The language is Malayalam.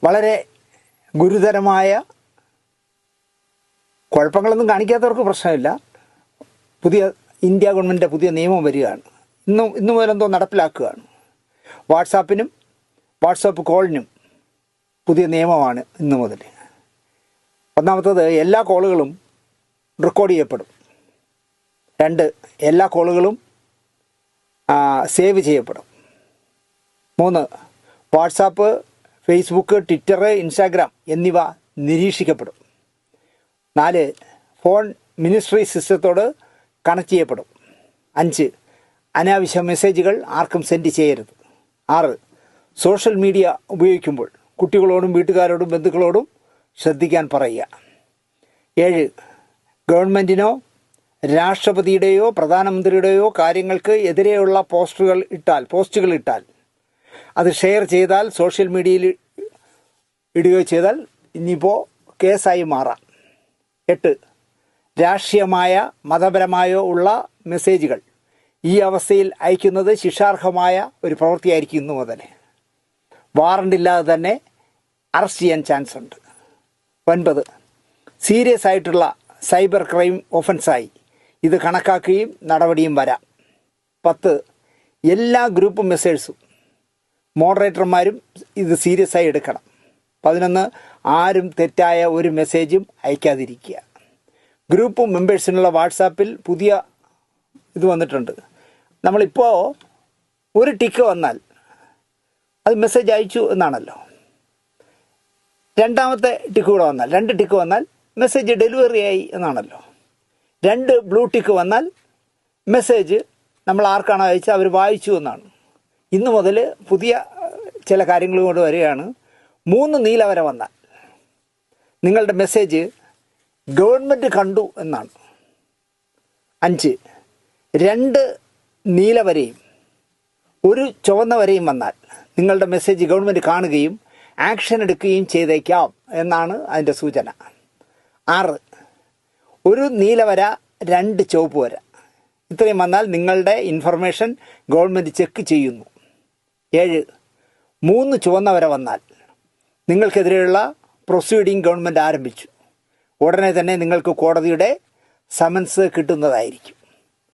വളരെ ഗുരുതരമായ കുഴപ്പങ്ങളൊന്നും കാണിക്കാത്തവർക്ക് പ്രശ്നമില്ല. ഇന്ത്യ ഗവൺമെൻറ്റിൻ്റെ പുതിയ നിയമം വരികയാണ്. ഇന്നു മുതലെന്തോ നടപ്പിലാക്കുകയാണ്. വാട്സാപ്പിനും വാട്സാപ്പ് കോളിനും പുതിയ നിയമമാണ് ഇന്നു മുതൽ. ഒന്നാമത്തത്, എല്ലാ കോളുകളും റെക്കോർഡ് ചെയ്യപ്പെടും. 2, എല്ലാ കോളുകളും സേവ് ചെയ്യപ്പെടും. 3, വാട്സാപ്പ്, ഫേസ്ബുക്ക്, ട്വിറ്റർ, ഇൻസ്റ്റാഗ്രാം എന്നിവ നിരീക്ഷിക്കപ്പെടും. 4, ഫോൺ മിനിസ്ട്രി സിസ്റ്റത്തോട് കണക്ട് ചെയ്യപ്പെടും. 5, അനാവശ്യ മെസ്സേജുകൾ ആർക്കും സെൻഡ് ചെയ്യരുത്. 6, സോഷ്യൽ മീഡിയ ഉപയോഗിക്കുമ്പോൾ കുട്ടികളോടും വീട്ടുകാരോടും ബന്ധുക്കളോടും ശ്രദ്ധിക്കാൻ പറയുക. 7, ഗവൺമെൻറ്റിനോ രാഷ്ട്രപതിയുടെയോ പ്രധാനമന്ത്രിയുടെയോ കാര്യങ്ങൾക്ക് എതിരെയുള്ള പോസ്റ്റുകൾ ഇട്ടാൽ അത് ഷെയർ ചെയ്താൽ, സോഷ്യൽ മീഡിയയിൽ ഇടുകയോ ചെയ്താൽ ഇനിയിപ്പോൾ കേസായി മാറാം. 8, രാഷ്ട്രീയമായ മതപരമായോ ഉള്ള മെസ്സേജുകൾ ഈ അവസ്ഥയിൽ അയക്കുന്നത് ശിക്ഷാർഹമായ ഒരു പ്രവൃത്തിയായിരിക്കും ഇന്നു മുതൽ. വാറണ്ടില്ലാതെ തന്നെ അറസ്റ്റ് ചെയ്യാൻ ചാൻസ് ഉണ്ട്. 9, സീരിയസ് ആയിട്ടുള്ള സൈബർ ക്രൈം ഒഫൻസായി ഇത് കണക്കാക്കുകയും നടപടിയും വരാം. 10, എല്ലാ ഗ്രൂപ്പ് മെസ്സേഴ്സും മോഡറേറ്റർമാരും ഇത് സീരിയസ് ആയി എടുക്കണം. 11, ആരും തെറ്റായ ഒരു മെസ്സേജും അയക്കാതിരിക്കുക. ഗ്രൂപ്പ് മെമ്പേഴ്സിനുള്ള വാട്സാപ്പിൽ പുതിയ ഇത് വന്നിട്ടുണ്ട്. നമ്മളിപ്പോൾ ഒരു ടിക്ക് വന്നാൽ അത് മെസ്സേജ് അയച്ചു എന്നാണല്ലോ. രണ്ടാമത്തെ ടിക്ക് കൂടെ വന്നാൽ, 2 ടിക്ക് വന്നാൽ മെസ്സേജ് ഡെലിവറി ആയി എന്നാണല്ലോ. 2 ബ്ലൂ ടിക്ക് വന്നാൽ മെസ്സേജ് നമ്മൾ ആർക്കാണോ അയച്ചത് അവർ വായിച്ചു എന്നാണ്. ഇന്നു മുതൽ പുതിയ ചില കാര്യങ്ങൾ കൊണ്ട് വരികയാണ്. 3 നീല വര വന്നാൽ നിങ്ങളുടെ മെസ്സേജ് ഗവൺമെൻറ് കണ്ടു എന്നാണ്. 5, 2 നീല വരയും 1 ചുവന്ന വരയും വന്നാൽ നിങ്ങളുടെ മെസ്സേജ് ഗവൺമെൻറ് കാണുകയും ആക്ഷൻ എടുക്കുകയും ചെയ്തേക്കാം എന്നാണ് അതിൻ്റെ സൂചന. 6, 1 നീല വര 2 ചുവപ്പ് വര ഇത്രയും വന്നാൽ നിങ്ങളുടെ ഇൻഫർമേഷൻ ഗവൺമെൻറ് ചെക്ക് ചെയ്യുന്നു. 7, 3 ചുവന്ന വര വന്നാൽ നിങ്ങൾക്കെതിരെയുള്ള പ്രൊസീഡിംഗ് ഗവൺമെൻറ് ആരംഭിച്ചു. ഉടനെ തന്നെ നിങ്ങൾക്ക് കോടതിയുടെ സമൻസ് കിട്ടുന്നതായിരിക്കും.